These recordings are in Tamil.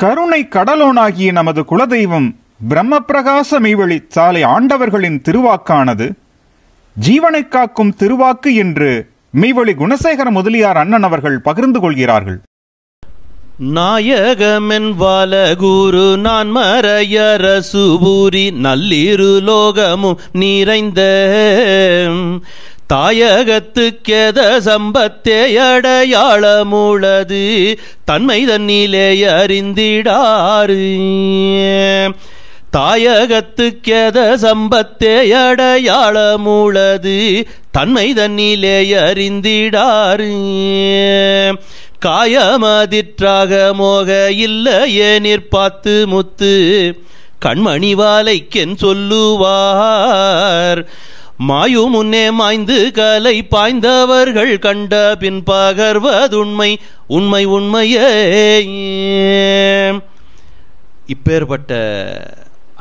கருணை கடலோனாகிய நமது குலதெய்வம் பிரம்மபிரகாச மெய்வழி சாலை ஆண்டவர்களின் திருவாக்கானது ஜீவனை காக்கும் திருவாக்கு என்று மெய்வழி குணசேகர முதலியார் அண்ணன் அவர்கள் பகிர்ந்து கொள்கிறார்கள். நாயகமென் வாலகுரு நான் மறையர சுபூரி நல்லிரு லோகமும் நிறைந்த தாயகத்துக்கெத சம்பத்தே அடையாளமுளது தன்மை தன்னிலே அறிந்திடாறு. தாயகத்துக்கெத சம்பத்தே அடையாளமுளது தன்மை தன்னிலே அறிந்திடாறு. காயமதிற்றாக மோக இல்லையே நிற்பாத்து முத்து கண்மணி வாலைக்கென் சொல்லுவார். மாயு முன்னே மாய்ந்து கலை பாய்ந்தவர்கள் கண்ட பின் பகர்வதுண்மை உண்மை உண்மையே. இப்பேற்பட்ட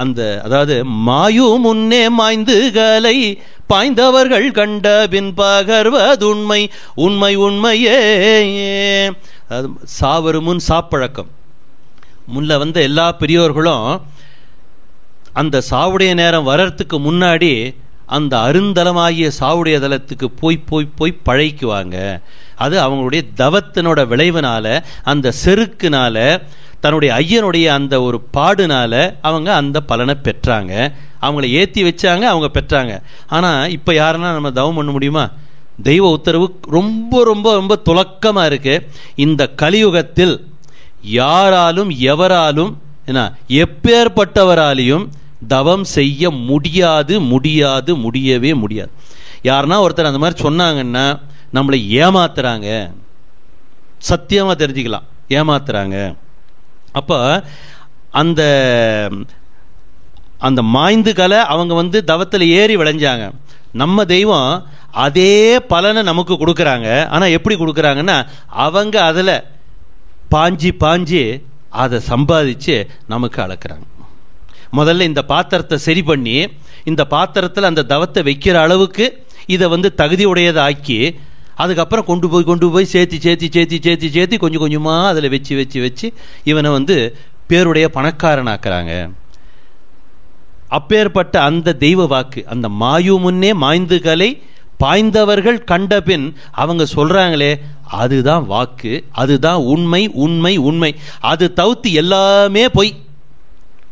அந்த அதாவது மாயு முன்னே மாய்ந்து கலை பாய்ந்தவர்கள் கண்ட பின் பகர்வதுண்மை உண்மை உண்மையே. அதாவது சாவரு முன் சாப்பழக்கம். முன்ன வந்த எல்லா பெரியோர்களும் அந்த சாவுடைய நேரம் வர்றதுக்கு முன்னாடி அந்த அருந்தலமாகிய சாவுடைய தலத்துக்கு போய் போய் போய் பழகிக்குவாங்க. அது அவங்களுடைய தவத்தினோட விளைவினால, அந்த செருக்குனால, தன்னுடைய ஐயனுடைய அந்த ஒரு பாடுனால அவங்க அந்த பலனை பெற்றாங்க. அவங்கள ஏற்றி வச்சாங்க, அவங்க பெற்றாங்க. ஆனால் இப்போ யாருன்னா நம்ம தவம் பண்ண முடியுமா? தெய்வ உத்தரவு ரொம்ப ரொம்ப ரொம்ப துலக்கமாக இருக்கு. இந்த கலியுகத்தில் யாராலும் எவராலும் என்ன எப்பேற்பட்டவராலையும் தவம் செய்ய முடியாது முடியாது முடியவே முடியாது. யாருன்னா ஒருத்தர் அந்த மாதிரி சொன்னாங்கன்னா நம்மளை ஏமாத்துறாங்க, சத்தியமாக தெரிஞ்சுக்கலாம், ஏமாத்துறாங்க. அப்போ அந்த அந்த மாய்ந்து கலை அவங்க தவத்தில் ஏறி விளைஞ்சாங்க. நம்ம தெய்வம் அதே பலனை நமக்கு கொடுக்குறாங்க. ஆனால் எப்படி கொடுக்குறாங்கன்னா அவங்க அதில் பாஞ்சி பாஞ்சி அதை சம்பாதிச்சு நமக்கு அளக்குறாங்க. முதல்ல இந்த பாத்திரத்தை சரி பண்ணி இந்த பாத்திரத்தில் அந்த தவத்தை வைக்கிற அளவுக்கு இதை தகுதி உடையதை ஆக்கி அதுக்கப்புறம் கொண்டு போய் சேர்த்தி கொஞ்சம் கொஞ்சமாக அதில் வச்சு வச்சு வச்சு இவனை பேருடைய பணக்காரனாக்குறாங்க. அப்பேற்பட்ட அந்த தெய்வ வாக்கு, அந்த மாயு முன்னே மாய்ந்து கலை பாய்ந்தவர்கள் கண்ட பின் அவங்க சொல்றாங்களே, அதுதான் வாக்கு, அதுதான் உண்மை உண்மை உண்மை. அது தவிர்த்து எல்லாமே பொய்.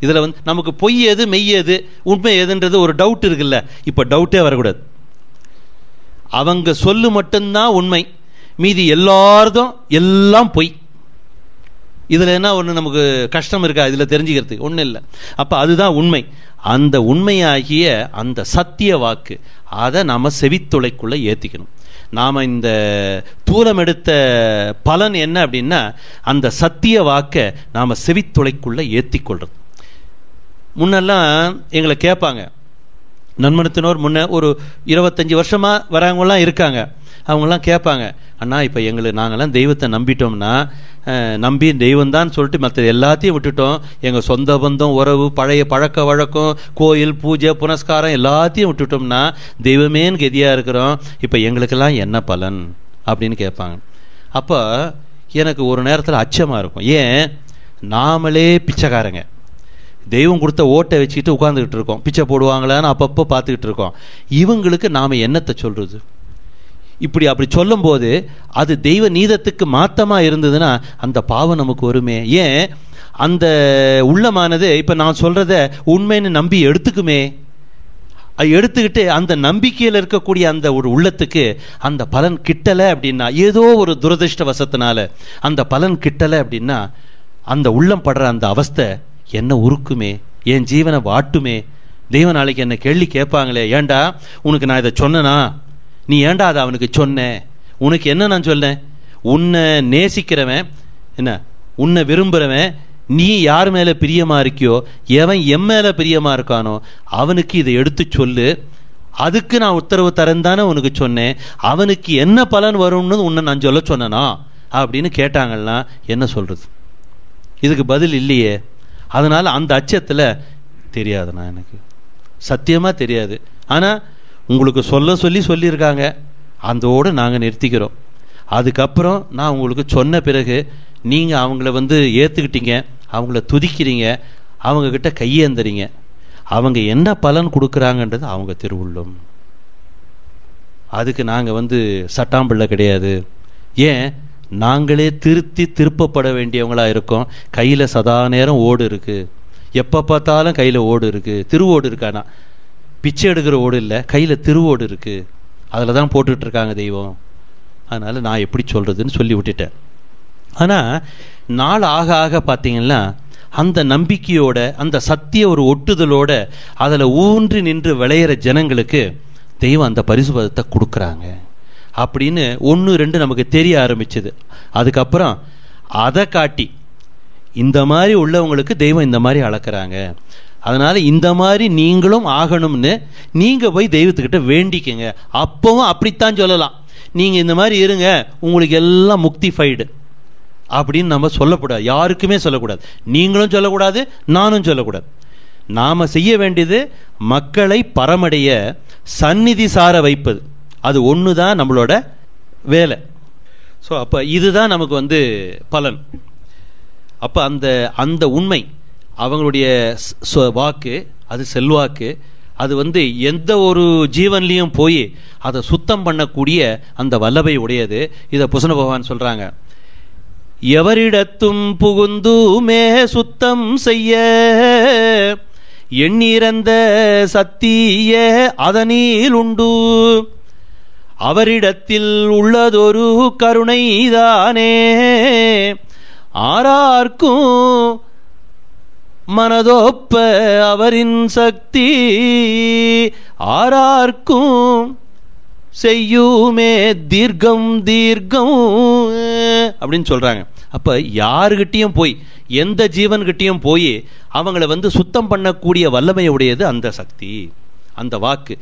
இதில் நமக்கு பொய் எது மெய் எது உண்மை எதுன்றது ஒரு டவுட் இருக்குல்ல. இப்போ டவுட்டே வரக்கூடாது. அவங்க சொல்லு மட்டும்தான் உண்மை, மீதி எல்லாரதும் எல்லாம் பொய். இதில் என்ன ஒன்று நமக்கு கஷ்டம் இருக்கா? இதில் தெரிஞ்சுக்கிறதுக்கு ஒன்றும் இல்லை. அப்போ அதுதான் உண்மை. அந்த உண்மையாகிய அந்த சத்திய வாக்கு அதை நாம் செவித்துளைக்குள்ளே ஏற்றிக்கணும். நாம் இந்த தூரம் எடுத்த பலன் என்ன அப்படின்னா அந்த சத்திய வாக்கை நாம் செவித்துளைக்குள்ளே ஏற்றிக்கொள்கிறது. முன்னெல்லாம் எங்களை கேட்பாங்க, நன்மனத்தினோர் முன்ன ஒரு 25 வருஷமாக வரவங்களாம் இருக்காங்க. அவங்களாம் கேட்பாங்க, அண்ணா இப்போ நாங்கள்லாம் தெய்வத்தை நம்பிட்டோம்னா, நம்பி தெய்வம்தான் சொல்லிட்டு மற்ற எல்லாத்தையும் விட்டுட்டோம், எங்கள் சொந்த பந்தம் உறவு பழைய பழக்க வழக்கம் கோயில் பூஜை புனஸ்காரம் எல்லாத்தையும் விட்டுட்டோம்னா தெய்வமேன்னு கெதியாக இருக்கிறோம், இப்போ எங்களுக்கெல்லாம் என்ன பலன் அப்படின்னு கேட்பாங்க. அப்போ எனக்கு ஒரு நேரத்தில் அச்சமாக இருக்கும். ஏன், நாமளே பிச்சைக்காரங்க, தெய்வம் கொடுத்த ஓட்டை வச்சுக்கிட்டு உட்காந்துக்கிட்டு இருக்கோம், பிச்சை போடுவாங்களான்னு அப்பப்போ பார்த்துக்கிட்டு இருக்கோம். இவங்களுக்கு நாம் என்னத்தை சொல்கிறது? அப்படி சொல்லும்போது அது தெய்வ நீதத்துக்கு மாத்தமாக இருந்ததுன்னா அந்த பாவம் நமக்கு வருமே. ஏன், அந்த உள்ளமானது இப்போ நான் சொல்கிறத உண்மைன்னு நம்பி எடுத்துக்குமே. அது எடுத்துக்கிட்டு அந்த நம்பிக்கையில் இருக்கக்கூடிய அந்த ஒரு உள்ளத்துக்கு அந்த பலன் கிட்டலை அப்படின்னா, ஏதோ ஒரு துரதிருஷ்டவசத்தினால அந்த பலன் கிட்டலை அப்படின்னா அந்த உள்ளம் படுற அந்த அவஸ்தை என்ன உருக்குமே, என் ஜீவனை வாட்டுமே. தெய்வ நாளைக்கு என்ன கேள்வி கேட்பாங்களே, ஏண்டா உனக்கு நான் இதை சொன்னனா, நீ ஏண்டா அதை அவனுக்கு சொன்ன, உனக்கு என்ன நான் சொன்னேன், உன்னை நேசிக்கிறவன் என்ன, உன்னை விரும்புகிறவன், நீ யார் மேலே பிரியமாக இருக்கியோ, எவன் என் மேலே பிரியமாக இருக்கானோ அவனுக்கு இதை எடுத்து சொல்லு, அதுக்கு நான் உத்தரவு தரேன்தானே உனக்கு சொன்னேன், அவனுக்கு என்ன பலன் வரும்னு உன்னை நான் சொல்ல சொன்னனா அப்படின்னு கேட்டாங்கன்னா என்ன சொல்கிறது? இதுக்கு பதில் இல்லையே. அதனால் அந்த அச்சத்தில் தெரியாதுண்ணா, எனக்கு சத்தியமாக தெரியாது. ஆனால் உங்களுக்கு சொல்லியிருக்காங்க, அதோடு நாங்கள் நிறுத்திக்கிறோம். அதுக்கப்புறம் நான் உங்களுக்கு சொன்ன பிறகு நீங்கள் அவங்கள ஏற்றுக்கிட்டீங்க, அவங்கள துதிக்கிறீங்க, அவங்கக்கிட்ட கையேந்துறீங்க. அவங்க என்ன பலன் கொடுக்குறாங்கன்றது அவங்க திருவுள்ளம். அதுக்கு நாங்கள் சட்டாம்பிள்ளை கிடையாது. ஏன், நாங்களே திருப்பப்பட வேண்டியவங்களாக இருக்கோம். கையில் சதா நேரம் ஓடு இருக்குது, எப்போ பார்த்தாலும் கையில் ஓடு இருக்குது. திருவோடு இருக்கானா, பிச்சை எடுக்கிற ஓடு இல்லை, கையில் திருவோடு இருக்குது. அதில் தான் போட்டுட்ருக்காங்க தெய்வம். அதனால் நான் எப்படி சொல்கிறதுன்னு சொல்லி விட்டுட்டேன். ஆனால் நாள் ஆக ஆக பார்த்தீங்கன்னா அந்த நம்பிக்கையோட, அந்த சத்திய ஒரு ஒட்டுதலோட அதில் ஊன்றி நின்று விளையிற ஜனங்களுக்கு தெய்வம் அந்த பரிசுபதத்தை கொடுக்குறாங்க அப்படின்னு 1-2 நமக்கு தெரிய ஆரம்பிச்சது. அதுக்கப்புறம் அதை காட்டி இந்த மாதிரி உள்ளவங்களுக்கு தெய்வம் இந்த மாதிரி அளக்குறாங்க, அதனால் இந்த மாதிரி நீங்களும் ஆகணும்னு நீங்கள் போய் தெய்வத்துக்கிட்ட வேண்டிக்கங்க. அப்பவும் அப்படித்தான் சொல்லலாம், நீங்கள் இந்த மாதிரி இருங்க உங்களுக்கு எல்லாம் முக்திஃபைடு அப்படின்னு நம்ம சொல்லக்கூடாது, யாருக்குமே சொல்லக்கூடாது. நீங்களும் சொல்லக்கூடாது, நானும் சொல்லக்கூடாது. நாம் செய்ய வேண்டியது மக்களை பரமடைய சந்நிதி சார வைப்பது. அது ஒன்று தான் நம்மளோட வேலை. ஸோ அப்போ இதுதான் நமக்கு பலன். அப்போ அந்த உண்மை அவங்களுடைய வாக்கு, அது செல்வாக்கு, அது எந்த ஒரு ஜீவன்லேயும் போய் அதை சுத்தம் பண்ணக்கூடிய அந்த வல்லமை உடையது. இதை புசன பகவான் சொல்கிறாங்க, எவரிடத்தும் புகுந்துமே சுத்தம் செய்ய எண்ணிறந்த சத்திய அதனில் உண்டு, அவரிடத்தில் உள்ளதொரு கருணைதானே ஆரார்க்கும் மனதொப்ப அவரின் சக்தி ஆரார்க்கும் செய்யுமே தீர்க்கம் தீர்க்கம் அப்படின்னு சொல்கிறாங்க. அப்போ யாருக்கிட்டையும் போய், எந்த ஜீவன்கிட்டையும் போய் அவங்கள சுத்தம் பண்ணக்கூடிய வல்லமையுடையது அந்த சக்தி, அந்த வாக்கு.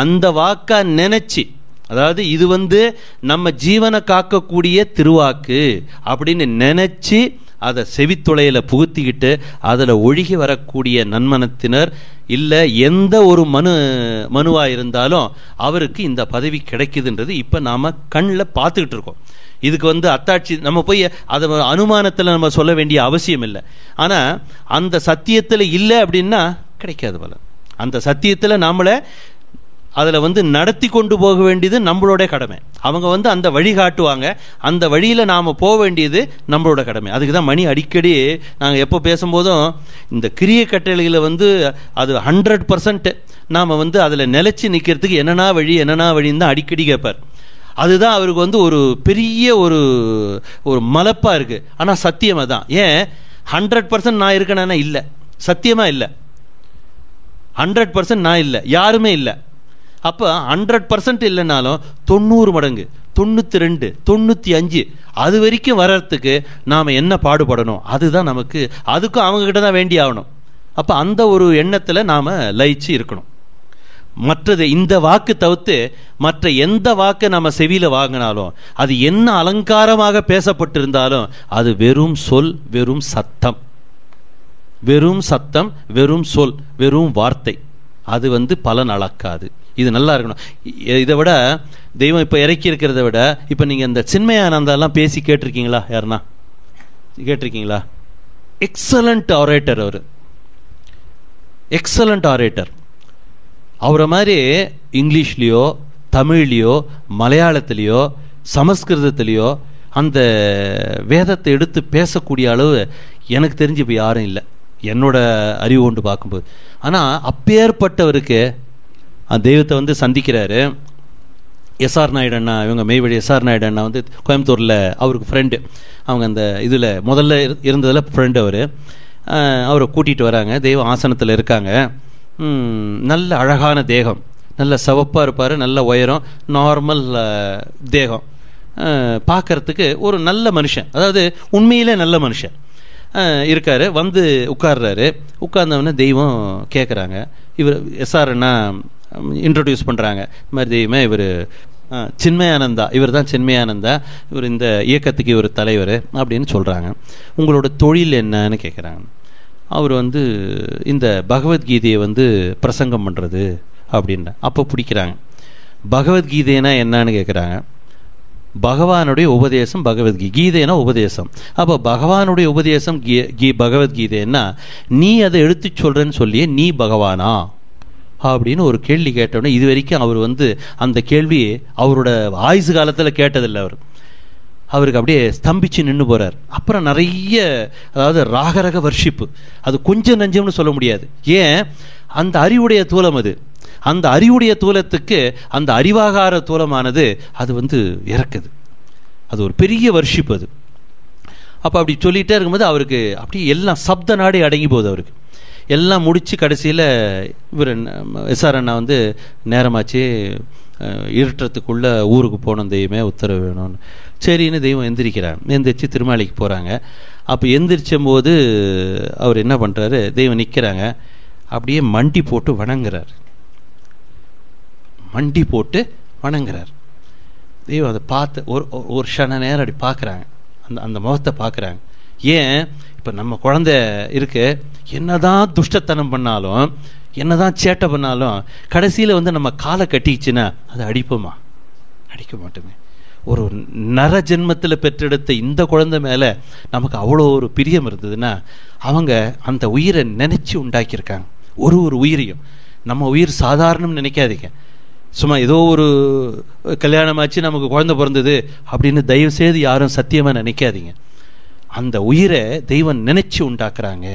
அந்த வாக்கை நினச்சி, அதாவது இது நம்ம ஜீவனை காக்கக்கூடிய திருவாக்கு அப்படின்னு நினச்சி அதை செவித்துளையில் புகுத்திக்கிட்டு அதில் ஒழுகி வரக்கூடிய நன்மனத்தினர் இல்லை எந்த ஒரு மனுவாக இருந்தாலும் அவருக்கு இந்த பதவி கிடைக்குதுன்றது இப்போ நாம் கண்ணில் பார்த்துக்கிட்டு இருக்கோம். இதுக்கு அத்தாட்சி நம்ம போய் அதை அனுமானத்தில் நம்ம சொல்ல வேண்டிய அவசியம் இல்லை. ஆனால் அந்த சத்தியத்தில் இல்லை அப்படின்னா கிடைக்காது பலன். அந்த சத்தியத்தில் நம்மளை அதில் நடத்தி கொண்டு போக வேண்டியது நம்மளோட கடமை. அவங்க அந்த வழி காட்டுவாங்க, அந்த வழியில் நாம் போக வேண்டியது நம்மளோட கடமை. அதுக்கு தான் மணி அடிக்கடி நாங்கள் எப்போ பேசும்போதும் இந்த கிரிய கட்டளைகளை அது 100% நாம் அதில் நிலச்சி நிற்கிறதுக்கு என்னென்னா வழின்னு தான் அடிக்கடி கேட்பார். அதுதான் அவருக்கு ஒரு பெரிய ஒரு மலப்பாக இருக்குது. ஆனால் சத்தியமாக தான். ஏன் 100% நான் இருக்கேன்னா இல்லை, சத்தியமாக இல்லை. 100% நான் இல்லை, யாருமே இல்லை. அப்போ 100% இல்லைனாலும் 90 மடங்கு, 92, 95 அது வரைக்கும் வர்றதுக்கு நாம் என்ன பாடுபடணும், அதுதான் நமக்கு. அதுக்கும் அவங்கக்கிட்ட தான் வேண்டி ஆகணும். அப்போ அந்த ஒரு எண்ணத்தில் நாம் லயிச்சு இருக்கணும். மற்றது இந்த வாக்கு தவிர்த்து மற்ற எந்த வாக்கை நம்ம செவியில் வாங்கினாலும், அது என்ன அலங்காரமாக பேசப்பட்டிருந்தாலும், அது வெறும் சொல், வெறும் சத்தம், வெறும் சத்தம், வெறும் சொல், வெறும் வார்த்தை. அது பலன் அளக்காது. இது நல்லா இருக்கணும். இதை விட தெய்வம் இப்போ இறக்கி இருக்கிறத விட இப்போ நீங்கள் இந்த சின்மயானந்தாலாம் பேசி கேட்டிருக்கீங்களா? யாருன்னா கேட்டிருக்கீங்களா? எக்ஸலண்ட் ஆரேட்டர் அவர், எக்ஸலண்ட் ஆரேட்டர். அவரை மாதிரி இங்கிலீஷ்லேயோ தமிழ்லேயோ மலையாளத்துலேயோ சமஸ்கிருதத்துலேயோ அந்த வேதத்தை எடுத்து பேசக்கூடிய அளவு எனக்கு தெரிஞ்சு இப்போ யாரும் இல்லை, என்னோட அறிவு கொண்டு பார்க்கும்போது. ஆனால் அப்பேற்பட்டவருக்கு தெய்வத்தை சந்திக்கிறாரு. எஸ்ஆர் நாயுடு அண்ணா, இவங்க மெய்வழி எஸ்ஆர் நாயுடு அண்ணா கோயம்புத்தூரில் அவருக்கு ஃப்ரெண்டு. அவங்க அந்த இதில் முதல்ல இருந்ததில் ஃப்ரெண்டு. அவரை கூட்டிகிட்டு வராங்க. தெய்வ ஆசனத்தில் இருக்காங்க. நல்ல அழகான தேகம், நல்ல சிவப்பாக இருப்பார், நல்ல உயரம், நார்மல் தேகம், பார்க்குறதுக்கு ஒரு நல்ல மனுஷன், அதாவது உண்மையிலே நல்ல மனுஷன் இருக்கார். உட்கார்றாரு. உட்கார்ந்தவொடனே தெய்வம் கேட்குறாங்க. இவர் எஸ்ஆர்னா இன்ட்ரடியூஸ் பண்ணுறாங்க. இந்த மாதிரி தெய்வமே இவர் சின்மயானந்தா, இவர் தான் சின்மயானந்தா, இவர் இந்த இயக்கத்துக்கு இவர் தலைவர் அப்படின்னு சொல்கிறாங்க. உங்களோட தொழில் என்னன்னு கேட்குறாங்க. அவர் இந்த பகவத்கீதையை பிரசங்கம் பண்ணுறது அப்படின்ற. அப்போ பிடிக்கிறாங்க. பகவத்கீதைனா என்னன்னு கேட்குறாங்க. பகவானுடைய உபதேசம் பகவத்கீதை. கீதைனா உபதேசம். அப்போ பகவானுடைய உபதேசம் பகவத்கீதைன்னா நீ அதை எடுத்து சொல்கிறேன்னு சொல்லியே நீ பகவானா அப்படின்னு ஒரு கேள்வி கேட்டோன்னே, இது வரைக்கும் அவர் அந்த கேள்வி அவரோட ஆயுசு காலத்தில் கேட்டதில்லை. அவருக்கு அப்படியே ஸ்தம்பிச்சு நின்று போகிறார். அப்புறம் நிறைய, அதாவது ராகரக வர்ஷிப்பு, அது கொஞ்சம் நஞ்சம்னு சொல்ல முடியாது. ஏன்? அந்த அறிவுடைய தூலம் அது. அந்த அறிவுடைய தூலத்துக்கு அந்த அறிவாகார தூலமானது அது இறக்குது. அது ஒரு பெரிய வர்ஷிப் அது. அப்போ அப்படி சொல்லிகிட்டே இருக்கும்போது அவருக்கு அப்படியே எல்லாம் சப்த நாடே அடங்கி போகுது. அவருக்கு எல்லாம் முடித்து கடைசியில் இவர் எஸ்ஆர் அண்ணா நேரமாச்சு, இருட்டுறதுக்குள்ளே ஊருக்கு போகணும், தெய்வமே உத்தரவு வேணும்னு. சரின்னு தெய்வம் எந்திரிக்கிறாங்க. எந்திரிச்சு திருமாலைக்கு போகிறாங்க. அப்போ எந்திரிச்சும் போது அவர் என்ன பண்ணுறாரு, தெய்வம் நிற்கிறாங்க, அப்படியே மண்டி போட்டு வணங்குறார். மண்டி போட்டு வணங்குறார். தெய்வம் அதை பார்த்து ஒரு க்ஷண நேரம் அப்படி பார்க்குறாங்க, அந்த முகத்தை பார்க்குறாங்க. ஏன்? இப்போ நம்ம குழந்தை இருக்கு, என்னதான் துஷ்டத்தனம் பண்ணாலும், என்னதான் சேட்டை பண்ணாலும், கடைசியில் நம்ம காலை கட்டிச்சுன்னா அதை அடிப்போமா? அடிக்க மாட்டோமே. ஒரு நர ஜென்மத்தில் பெற்றெடுத்த இந்த குழந்தை மேலே நமக்கு அவ்வளோ ஒரு பிரியம் இருந்ததுன்னா, அவங்க அந்த உயிரை நினச்சி உண்டாக்கியிருக்காங்க. ஒரு உயிரையும். நம்ம உயிர் சாதாரணம் நினைக்காதீங்க. சும்மா ஏதோ ஒரு கல்யாணமாச்சு நமக்கு குழந்தை பிறந்தது அப்படின்னு தயவு செய்து யாரும் சத்தியமாக நினைக்காதீங்க. அந்த உயிரை தெய்வம் நினைச்சு உண்டாக்குறாங்க.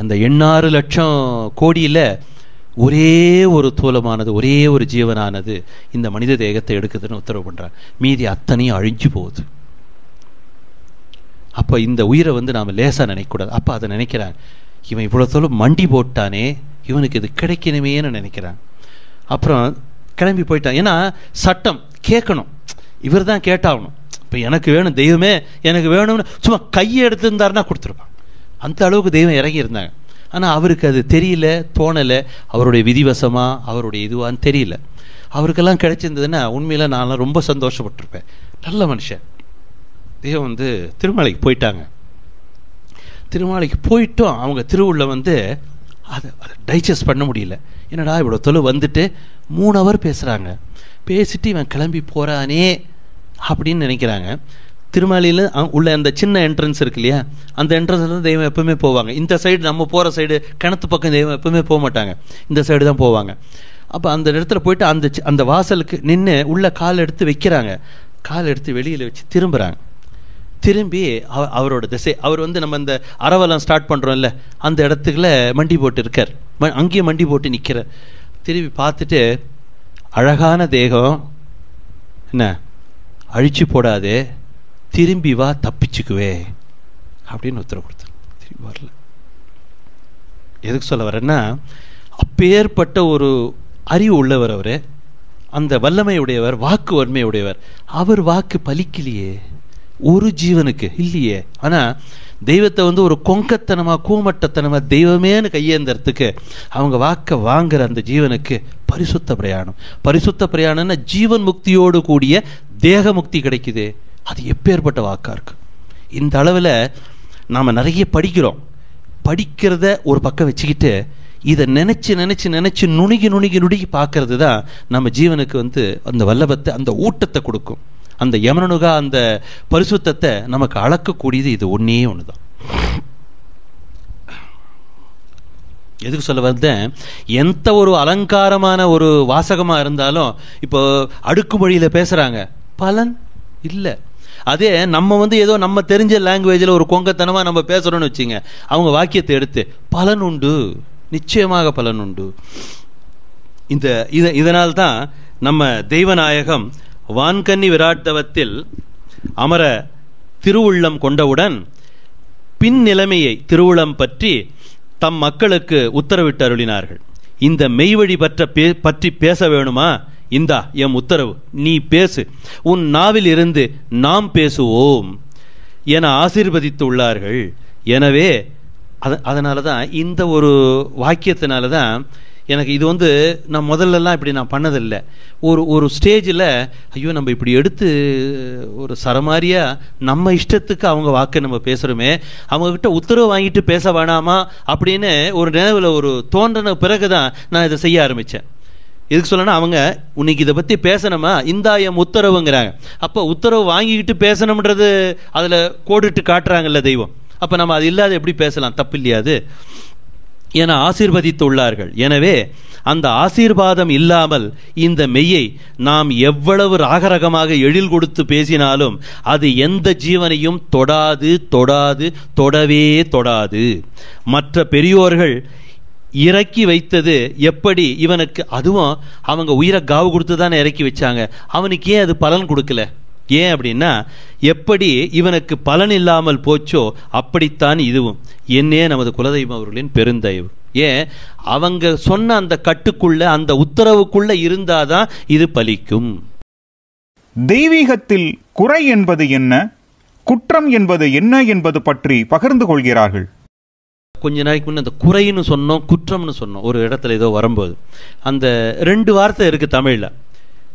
அந்த 86 லட்சம் கோடியில் ஒரே ஒரு தூலமானது, ஒரே ஒரு ஜீவனானது இந்த மனித தேகத்தை எடுக்குதுன்னு உத்தரவு பண்ணுறாங்க. மீதி அத்தனையும் அழிஞ்சு போகுது. அப்போ இந்த உயிரை நாம் லேசாக நினைக்கக்கூடாது. அப்போ அதை நினைக்கிறாங்க, இவன் இவ்வளோ தூரம் மண்டி போட்டானே, இவனுக்கு இது கிடைக்கணுமேன்னு நினைக்கிறாங்க. அப்புறம் கிளம்பி போயிட்டான். ஏன்னா சட்டம் கேட்கணும், இவர் தான் கேட்டாகணும். இப்போ எனக்கு வேணும், தெய்வமே எனக்கு வேணும்னு சும்மா கையை எடுத்துருந்தாருன்னா கொடுத்துருப்பான். அந்த அளவுக்கு தெய்வம் இறங்கி இருந்தாங்க. ஆனால் அவருக்கு அது தெரியல, தோணலை. அவருடைய விதிவசமா அவருடைய இதுவான்னு தெரியல. அவருக்கெல்லாம் கிடைச்சிருந்ததுன்னா உண்மையில நான்லாம் ரொம்ப சந்தோஷப்பட்டிருப்பேன். நல்ல மனுஷன். தெய்வம் திருமலைக்கு போயிட்டாங்க. திருமலைக்கு போயிட்டோம். அவங்க திருவுள்ள அதை டைஜஸ்ட் பண்ண முடியல. என்னடா இவ்வளோ தொலை வந்துட்டு 3 ஹவர் பேசுகிறாங்க, பேசிட்டு இவன் கிளம்பி போகிறானே அப்படின்னு நினைக்கிறாங்க. திருமாலியில் உள்ள அந்த சின்ன என்ட்ரன்ஸ் இருக்கு இல்லையா, அந்த என்ட்ரன்ஸில் தெய்வம் எப்பவுமே போவாங்க. இந்த சைடு நம்ம போகிற சைடு கிணத்து பக்கம் தெய்வம் எப்பவுமே போக மாட்டாங்க, இந்த சைடு தான் போவாங்க. அப்போ அந்த இடத்துல போயிட்டு அந்த வாசலுக்கு நின்று உள்ள கால் எடுத்து வைக்கிறாங்க. கால் எடுத்து வெளியில் வச்சு திரும்புகிறாங்க. திரும்பி அவரோட திசை, அவர் நம்ம இந்த அரவலம் ஸ்டார்ட் பண்ணுறோம்ல, அந்த இடத்துக்குள்ள மண்டி போட்டு இருக்கார். அங்கேயே மண்டி போட்டு நிற்கிறார். திரும்பி பார்த்துட்டு, அழகான தேகம் என்ன அழிச்சு போடாதே, திரும்பி வா, தப்பிச்சுக்குவே அப்படின்னு உத்தரவு கொடுத்தார். திரும்பி வரல. எதுக்கு சொல்ல வரேன்னா, அப்பேற்பட்ட ஒரு அறிவு உள்ளவர் அவர், அந்த வல்லமை உடையவர், வாக்கு வன்மை உடையவர். அவர் வாக்கு பலிக்கலையே ஒரு ஜீவனுக்கு இல்லையே. ஆனால் தெய்வத்தை ஒரு கொங்கத்தனமாக கூமட்டத்தனமாக தெய்வமேனு கையேந்தறதுக்கு அவங்க வாக்க வாங்குற அந்த ஜீவனுக்கு பரிசுத்த பிரயாணம். பரிசுத்த பிரயாணம்னா ஜீவன் முக்தியோடு கூடிய தேக முக்தி கிடைக்குது. அது எப்பேற்பட்ட வாக்காக இருக்கு. இந்த அளவில் நாம் நிறைய படிக்கிறோம். படிக்கிறத ஒரு பக்கம் வச்சுக்கிட்டு இதை நினச்சி நுணுகி பார்க்கறது தான் நம்ம ஜீவனுக்கு அந்த வல்லபத்தை, அந்த ஊட்டத்தை கொடுக்கும். அந்த யமனுகா அந்த பரிசுத்தத்தை நமக்கு அளக்கக்கூடியது இது ஒன்றே ஒன்று தான். எதுக்கு சொல்ல வந்தேன், எந்த ஒரு அலங்காரமான ஒரு வாசகமாக இருந்தாலும் இப்போ அடுக்குமொழியில் பேசுகிறாங்க, பலன் இல்லை. அதே நம்ம ஏதோ நம்ம தெரிஞ்ச லாங்குவேஜில் ஒரு கொங்கத்தனமாக நம்ம பேசுகிறோன்னு வச்சுங்க, அவங்க வாக்கியத்தை எடுத்து பலன் உண்டு, நிச்சயமாக பலன் உண்டு. இதனால்தான் நம்ம தெய்வநாயகம் வான்கன்னி விராட்டவத்தில் அமர திருவுள்ளம் கொண்டவுடன் பின் நிலைமையை திருவுளம் பற்றி தம் மக்களுக்கு உத்தரவிட்டு அருளினார்கள். இந்த மெய்வழி பற்றி பேச வேணுமா? இந்தா எம் உத்தரவு, நீ பேசு, உன் நாவில் இருந்து நாம் பேசுவோம் என ஆசீர்வதித்து உள்ளார்கள். எனவே அதனால தான் இந்த ஒரு வாக்கியத்தினால தான் எனக்கு இது நான் முதல்லலாம் இப்படி நான் பண்ணதில்லை. ஒரு ஸ்டேஜில் ஐயோ நம்ம இப்படி எடுத்து ஒரு சரமாரியாக நம்ம இஷ்டத்துக்கு அவங்க வாக்கை நம்ம பேசுகிறோமே, அவங்கக்கிட்ட உத்தரவு வாங்கிட்டு பேச வேணாமா அப்படின்னு ஒரு நினைவில் ஒரு தோன்றின பிறகு தான் நான் இதை செய்ய ஆரம்பித்தேன். எதுக்கு சொல்லனா, அவங்க உன்னைக்கு இதை பற்றி பேசணுமா, இந்தா என் உத்தரவுங்கிறாங்க. அப்போ உத்தரவு வாங்கிக்கிட்டு பேசணும்ன்றது அதில் கோடிட்டு காட்டுறாங்கல்ல தெய்வம். அப்போ நம்ம அது இல்லாத எப்படி பேசலாம்? தப்பு இல்லையா அது? என ஆசீர்வதித்து உள்ளார்கள். எனவே அந்த ஆசீர்வாதம் இல்லாமல் இந்த மெய்யை நாம் எவ்வளவு ராகரகமாக எழில் கொடுத்து பேசினாலும் அது எந்த ஜீவனையும் தொடாது, தொடாது, தொடவே தொடாது. மற்ற பெரியோர்கள் இறக்கி வைத்தது எப்படி இவனுக்கு, அதுவும் அவங்க உயிரை காவு கொடுத்து தானே இறக்கி வச்சாங்க, அவனுக்கு ஏன் அது பலன் கொடுக்கல? ஏன் அப்படின்னா, எப்படி இவனுக்கு பலன் இல்லாமல் போச்சோ அப்படித்தான் இதுவும். என்னே நமது குலதெய்வம் அவர்களின் பெருந்தயவு. ஏன், அவங்க சொன்ன அந்த கட்டுக்குள்ள, அந்த உத்தரவுக்குள்ள இருந்தாதான் இது பலிக்கும். தெய்வீகத்தில் குறை என்பது என்ன, குற்றம் என்பது என்ன என்பது பற்றி பகிர்ந்து கொள்கிறார்கள். கொஞ்ச நாளைக்கு முன்னே அந்த குறைன்னு சொன்னோம், குற்றம்னு சொன்னோம். ஒரு இடத்துல ஏதோ வரும்போது அந்த 2 வார்த்தை இருக்கு தமிழ்ல.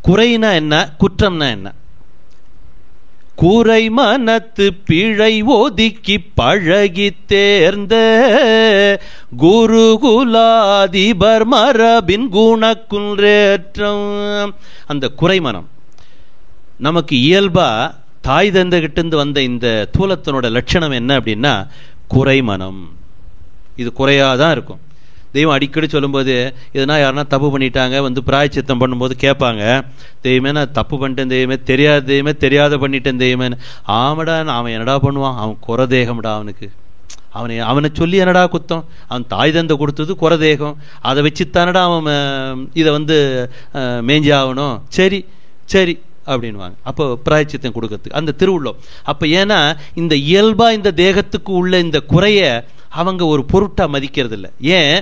குறைனா என்ன, குற்றம்னா என்ன? குறை மனத்து பிழை ஒதுக்கி பழகி தேர்ந்த குருகுலாதிபர் மரபின் குணக்குன்றேற்றம். அந்த குறை மனம் நமக்கு இயல்பா தாய் தந்தைகிட்ட வந்த இந்த தூலத்தினோட லட்சணம் என்ன அப்படின்னா குறை மனம். இது குறையாதான் இருக்கும். தெய்வம் அடிக்கடி சொல்லும்போது, எதுனா யாருன்னா தப்பு பண்ணிட்டாங்க வந்து பிராயச்சித்தம் பண்ணும்போது கேட்பாங்க, தெய்வமே நான் தப்பு பண்ணிட்டேன் தெய்வமே, தெரியாத தெய்வமே, தெரியாத பண்ணிட்டேன் தெய்வமே. ஆமாடா, அவன் என்னடா பண்ணுவான், அவன் குறதேகம்டா, அவனை சொல்லி என்னடா குத்தம், அவன் தாய் தந்தை கொடுத்தது குறதேகம், அதை வச்சுத்தானடா அவன் இதை வந்து மேஞ்சி ஆகணும், சரி சரி அப்படின்வாங்க. அப்போ பிராயச்சித்தம் கொடுக்கறதுக்கு அந்த திருவுள்ளம். அப்போ ஏன்னா இந்த இயல்பா இந்த தேகத்துக்கு உள்ள இந்த குறைய அவங்க ஒரு பொருட்டா மதிக்கிறது இல்லை. ஏன்,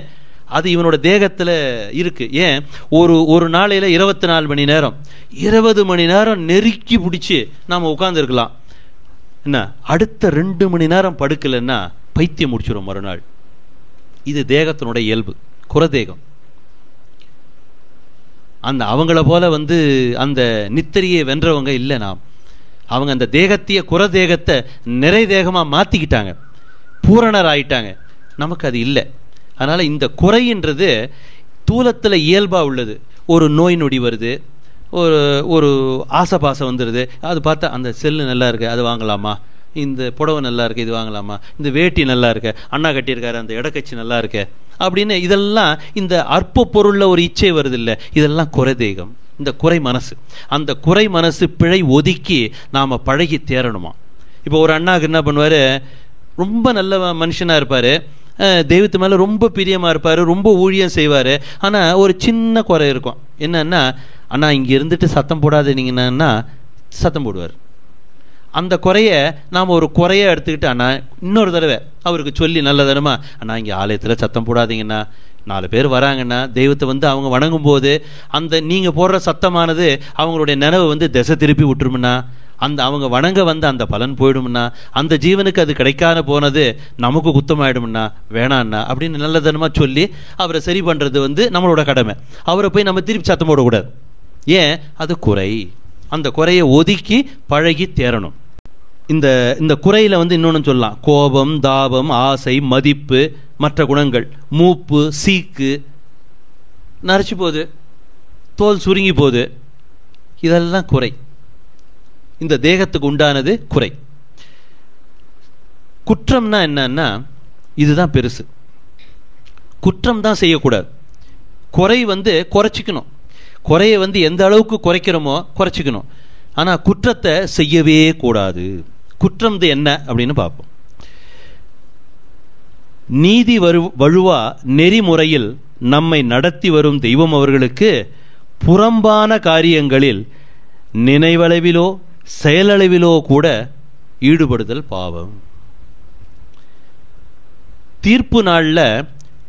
அது இவனோட தேகத்தில் இருக்கு. ஏன், ஒரு நாளையில் 24 மணி நேரம் 20 மணி நேரம் நெருக்கி பிடிச்சி நாம் உட்காந்துருக்கலாம். என்ன, அடுத்த 2 மணி நேரம் படுக்கலைன்னா பைத்தியம் முடிச்சிடும் மறுநாள். இது தேகத்தினோட இயல்பு, குறதேகம். அந்த அவங்கள போல வந்து அந்த நித்திரையை வென்றவங்க இல்லை நாம். அவங்க அந்த தேகத்தையே குறதேகத்தை நிறை தேகமாக மாற்றிக்கிட்டாங்க, பூரணர் ஆயிட்டாங்க. நமக்கு அது இல்லை. அதனால் இந்த குறைன்றது தூலத்தில் இயல்பாக உள்ளது. ஒரு நோய் நொடி வருது, ஒரு ஆசைபாசம் வந்துடுது, அது பார்த்தா அந்த செல்லு நல்லா இருக்கு அது வாங்கலாமா, இந்த புடவை நல்லா இருக்கு இது வாங்கலாமா, இந்த வேட்டி நல்லா இருக்கு, அண்ணா கட்டியிருக்காரு அந்த இடக்கட்சி நல்லா இருக்கு அப்படின்னு இதெல்லாம் இந்த அற்ப பொருளில் ஒரு இச்சை வருது இல்லை, இதெல்லாம் குறைதேகம், இந்த குறை மனசு. அந்த குறை மனசு பிழை ஒதுக்கி நாம் பழகி தேரணுமா. இப்போ ஒரு அண்ணாவுக்கு என்ன பண்ணுவார், ரொம்ப நல்ல மனுஷனாக இருப்பார், தெய்வத்து மேலே ரொம்ப பிரியமாக இருப்பார், ரொம்ப ஊழியம் செய்வார். ஆனால் ஒரு சின்ன குறை இருக்கும். என்னன்னா, அண்ணா இங்கே இருந்துட்டு சத்தம் போடாத நீங்கன்னா சத்தம் போடுவார். அந்த குறைய நாம் ஒரு குறைய எடுத்துக்கிட்டு அண்ணா இன்னொரு தடவை அவருக்கு சொல்லி நல்லதனமா, அண்ணா இங்கே ஆலயத்தில் சத்தம் போடாதீங்கண்ணா, 4 பேர் வராங்கன்னா தெய்வத்தை வந்து அவங்க வணங்கும் போது அந்த நீங்கள் போடுற சத்தமானது அவங்களுடைய நினைவை வந்து திசை திருப்பி விட்டுருமுன்னா, அந்த அவங்க வணங்க வந்த அந்த பலன் போயிடும்னா, அந்த ஜீவனுக்கு அது கிடைக்காத போனது நமக்கு குத்தமாயிடும்னா, வேணான்னா அப்படின்னு நல்லதனமாக சொல்லி அவரை சரி பண்ணுறது வந்து நம்மளோட கடமை. அவரை போய் நம்ம திருப்பி சத்தம் போடக்கூடாது. ஏன், அது குறை. அந்த குறையை ஒதுக்கி பழகி தேரணும். இந்த குறையில் வந்து இன்னொன்று சொல்லலாம், கோபம், தாபம், ஆசை, மதிப்பு, மற்ற குணங்கள், மூப்பு, சீக்கு, நரைச்சி போகுது, தோல் சுருங்கி போகுது, இதெல்லாம் குறை. இந்த தேகத்துக்கு உண்டானது குறை. குற்றம்னா என்னன்னா இதுதான் பெருசு. குற்றம் தான் செய்யக்கூடாது. குறை வந்து குறைச்சிக்கணும். குறையை வந்து எந்த அளவுக்கு குறைக்கிறோமோ குறைச்சிக்கணும். ஆனால் குற்றத்தை செய்யவே கூடாது. குற்றம் என்ன அப்படின்னு பார்ப்போம். நீதி வழுவா நெறிமுறையில் நம்மை நடத்தி வரும் தெய்வம் அவர்களுக்கு புறம்பான காரியங்களில் நினைவளவிலோ செயலளவிலோ கூட ஈடுபடுதல் பாவம். தீர்ப்பு நாளில்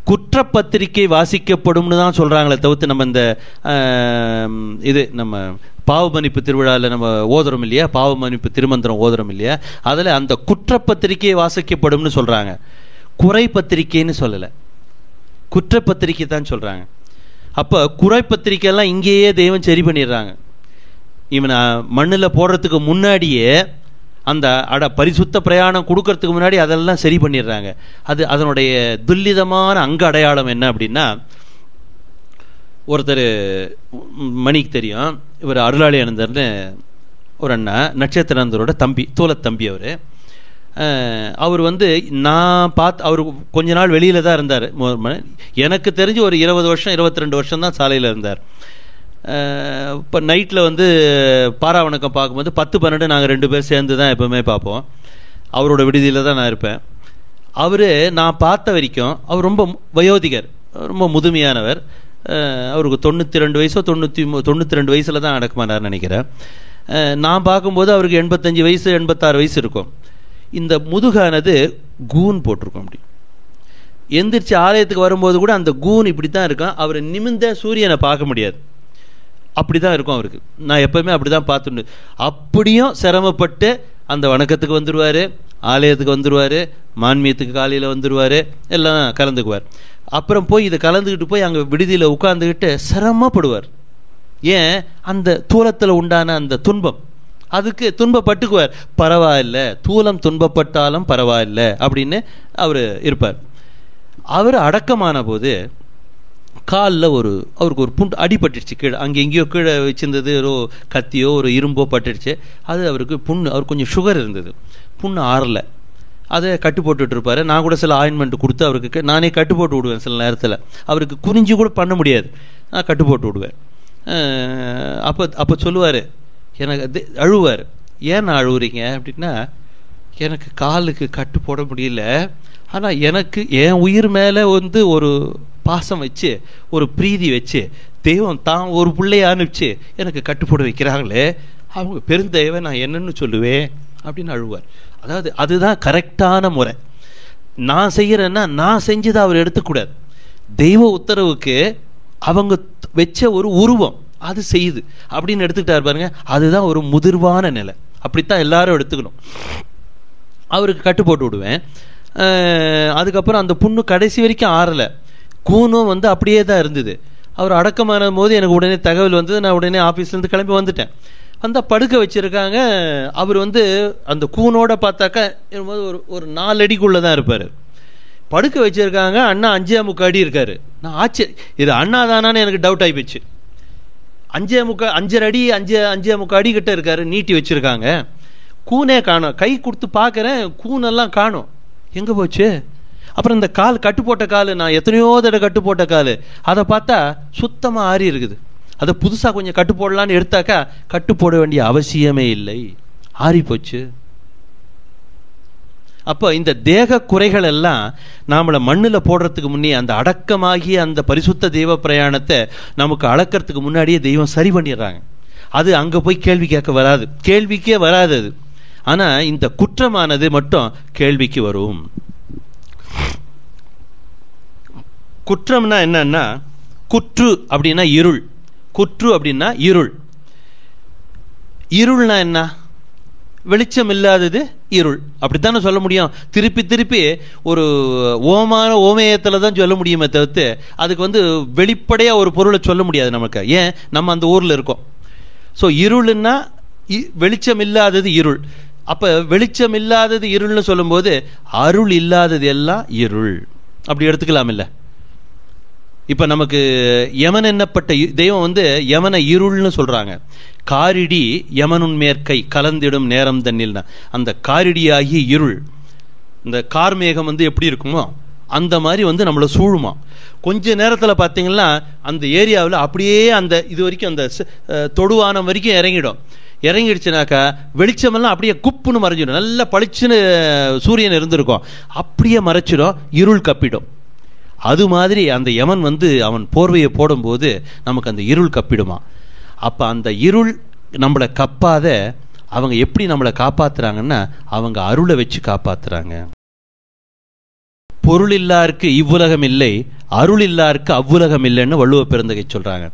குற்றப்பத்திரிகை வாசிக்கப்படும்னு தான் சொல்கிறாங்களே தவிர்த்து, நம்ம இந்த இது நம்ம பாவ மன்னிப்பு திருவிழாவில் நம்ம ஓதுறோம் இல்லையா, பாவ மன்னிப்பு திருமந்திரம் ஓதுறோம் இல்லையா, அதில் அந்த குற்றப்பத்திரிகை வாசிக்கப்படும்னு சொல்கிறாங்க. குறை பத்திரிக்கைன்னு சொல்லலை, குற்றப்பத்திரிக்கை தான் சொல்கிறாங்க. அப்போ குறைப்பத்திரிக்கையெல்லாம் இங்கேயே தெய்வம் சரி பண்ணிடுறாங்க. இவனை மண்ணில் போடுறதுக்கு முன்னாடியே அந்த பரிசுத்த பிரயாணம் கொடுக்கறதுக்கு முன்னாடி அதெல்லாம் சரி பண்ணிடுறாங்க. அதனுடைய துல்லிதமான அங்க அடையாளம் என்ன அப்படின்னா, ஒருத்தர் மணிக்கு தெரியும், இவர் அருளாளி அனந்தர்னு ஒரு அண்ணா, நட்சத்திரந்தரோட தம்பி, தூலத்தம்பி. அவர் நான் அவர் கொஞ்ச நாள் வெளியில் தான் இருந்தார். எனக்கு தெரிஞ்சு ஒரு 20 வருஷம் 22 வருஷம் தான் சாலையில் இருந்தார். இப்போ நைட்டில் பாரா வணக்கம் பார்க்கும்போது 10-12 நாங்கள் 2 பேர் சேர்ந்து தான் எப்போவுமே பார்ப்போம். அவரோட விடுதியில் தான் நான் இருப்பேன். நான் பார்த்த வரைக்கும் அவர் ரொம்ப வயோதிகர், ரொம்ப முதுமையானவர். அவருக்கு 92 வயசோ 92 வயசில் தான் அடக்கமானார்னு நினைக்கிறேன். நான் பார்க்கும்போது அவருக்கு 85 வயசு 86 வயசு இருக்கும். இந்த முதுகானது கூன் போட்டிருக்கும். அப்படி எந்திரிச்சு ஆலயத்துக்கு வரும்போது கூட அந்த கூன் இப்படி தான் இருக்கும். அவர் நிமிர்ந்த சூரியனை பார்க்க முடியாது, அப்படி தான் இருக்கும் அவருக்கு. நான் எப்போவுமே அப்படி தான் பார்த்துட்டு, அப்படியும் சிரமப்பட்டு அந்த வணக்கத்துக்கு வந்துடுவார், ஆலயத்துக்கு வந்துடுவார், மான்மியத்துக்கு காலையில் வந்துடுவார், எல்லாம் கலந்துக்குவார். அப்புறம் போய் இதை கலந்துக்கிட்டு போய் அங்கே விடுதியில் உட்காந்துக்கிட்டு சிரமப்படுவார். ஏன்? அந்த தூலத்தில் உண்டான அந்த துன்பம், அதுக்கு துன்பப்பட்டுக்குவார். பரவாயில்ல, தூலம் துன்பப்பட்டாலும் பரவாயில்ல அப்படின்னு அவர் இருப்பார். அவர் அடக்கமான போது காலில் அவருக்கு ஒரு புண்டு அடிபட்டுடுச்சு. கீழே அங்கே எங்கேயோ கீழே வச்சிருந்தது ஒரு கத்தியோ ஒரு இரும்போ பட்டுடுச்சு. அது அவருக்கு புண்ணு, அவர் கொஞ்சம் சுகர் இருந்தது, புண்ணு ஆறலை. அதை கட்டு போட்டுட்ருப்பார். நான் கூட சில ஆயின்மெண்ட் கொடுத்து அவருக்கு நானே கட்டு போட்டு விடுவேன். சில நேரத்தில் அவருக்கு குறிஞ்சி கூட பண்ண முடியாது, நான் கட்டு போட்டு விடுவேன். அப்போ சொல்லுவார், எனக்கு அழுவார். ஏன் நான் அழுவுறீங்க அப்படின்னா, எனக்கு காலுக்கு கட்டு போட முடியல, ஆனால் எனக்கு என் உயிர் மேலே ஒரு பாசம் வச்சு ஒரு பிரீதி வச்சு தெய்வம் தான் ஒரு பிள்ளைய அனுப்பிச்சு எனக்கு கட்டுப்போட வைக்கிறாங்களே, அவங்க பெருந்தெய்வம், நான் என்னன்னு சொல்லுவேன் அப்படின்னு அழுவார். அதாவது அதுதான் கரெக்டான முறை. நான் செய்கிறேன்னா நான் செஞ்சதை அவர் எடுத்துக்கூடாது. தெய்வ உத்தரவுக்கு அவங்க வச்ச ஒரு உருவம் அது செய்யுது அப்படின்னு எடுத்துக்கிட்டாரு பாருங்க, அதுதான் ஒரு முதிர்வான நிலை. அப்படித்தான் எல்லாரும் எடுத்துக்கணும். அவருக்கு கட்டு போட்டு விடுவேன். அதுக்கப்புறம் அந்த புண்ணு கடைசி வரைக்கும் ஆறலை, கூனும் அப்படியே தான் இருந்தது. அவர் அடக்கமான போது எனக்கு உடனே தகவல் வந்தது. நான் உடனே ஆஃபீஸ்லேருந்து கிளம்பி வந்துட்டேன். படுக்க வச்சுருக்காங்க. அவர் அந்த கூனோட பார்த்தாக்கா ஒரு 4 அடிக்குள்ளே தான் இருப்பார். படுக்க வச்சுருக்காங்க. அண்ணா 5.75 அடி இருக்கார். நான் இது அண்ணா தானான்னு எனக்கு டவுட் ஆகி போச்சு. 5.75 அடி 5.75 அடி கிட்ட இருக்காரு, நீட்டி வச்சுருக்காங்க. கூனே காணும். கை கொடுத்து பார்க்குறேன், கூனெல்லாம் காணும். எங்கே போச்சு? அப்புறம் இந்த கால் கட்டு போட்ட கால், நான் எத்தனையோ தடவை கட்டு போட்ட கால், அதை பார்த்தா சுத்தமாக ஆறி இருக்குது. அதை புதுசாக கொஞ்சம் கட்டு போடலான்னு எடுத்தாக்கா கட்டு போட வேண்டிய அவசியமே இல்லை, ஆறி போச்சு. அப்போ இந்த தேக குறைகள் எல்லாம் நாமளை மண்ணில் போடுறதுக்கு முன்னே அந்த அடக்கமாகிய அந்த பரிசுத்த தெய்வ பிரயாணத்தை நமக்கு அளக்கிறதுக்கு முன்னாடியே தெய்வம் சரி பண்ணிடுறாங்க. அது அங்கே போய் கேள்வி கேட்க வராது, கேள்விக்கே வராது அது. ஆனால் இந்த குற்றமானது மட்டும் கேள்விக்கு வரும். குற்றம்னா என்னன்னா, குற்று அப்படின்னா இருள், குற்று அப்படின்னா இருள். இருள்னா என்ன? வெளிச்சம் இல்லாதது இருள், அப்படித்தானே சொல்ல முடியும். திருப்பி திருப்பி ஒரு ஓமேயத்தில் தான் சொல்ல முடியுமே தவிர்த்து அதுக்கு வெளிப்படையாக ஒரு பொருளை சொல்ல முடியாது நமக்கு. ஏன்? நம்ம அந்த ஊரில் இருக்கோம். ஸோ இருள்னா வெளிச்சம் இல்லாதது இருள். அப்போ வெளிச்சம் இல்லாதது இருள்னு சொல்லும்போது அருள் இல்லாதது எல்லாம் இருள், அப்படி எடுத்துக்கலாம் இல்லை? இப்போ நமக்கு யமன் என்னப்பட்ட தெய்வம் யமனை இருள்னு சொல்கிறாங்க. காரிடி யமனுன் மேற்கை கலந்திடும் நேரம் தண்ணில்னா, அந்த காரிடியாகி இருள், இந்த கார்மேகம் எப்படி இருக்குமோ அந்த மாதிரி நம்மளை சூழுமா. கொஞ்ச நேரத்தில் பார்த்தீங்கன்னா அந்த ஏரியாவில் அப்படியே அந்த இது வரைக்கும் அந்த தொடுவானம் வரைக்கும் இறங்கிடும். இறங்கிடுச்சுனாக்கா வெளிச்சமெல்லாம் அப்படியே குப்புன்னு மறைஞ்சிடும். நல்லா பளிச்சுன்னு சூரியன் இருந்திருக்கும், அப்படியே மறைச்சிடும், இருள் கப்பிடும். அது மாதிரி அந்த யமன் அவன் போர்வையை போடும்போது நமக்கு அந்த இருள் கப்பிடுமா. அப்போ அந்த இருள் நம்மளை கப்பாத அவங்க எப்படி நம்மளை காப்பாற்றுறாங்கன்னா அவங்க அருளை வச்சு காப்பாற்றுறாங்க. பொருள் இல்லாருக்கு இவ்வுலகம் இல்லை, அருள் இல்லாருக்கு அவ்வுலகம் இல்லைன்னு வள்ளுவ பெருந்தகை சொல்கிறாங்க.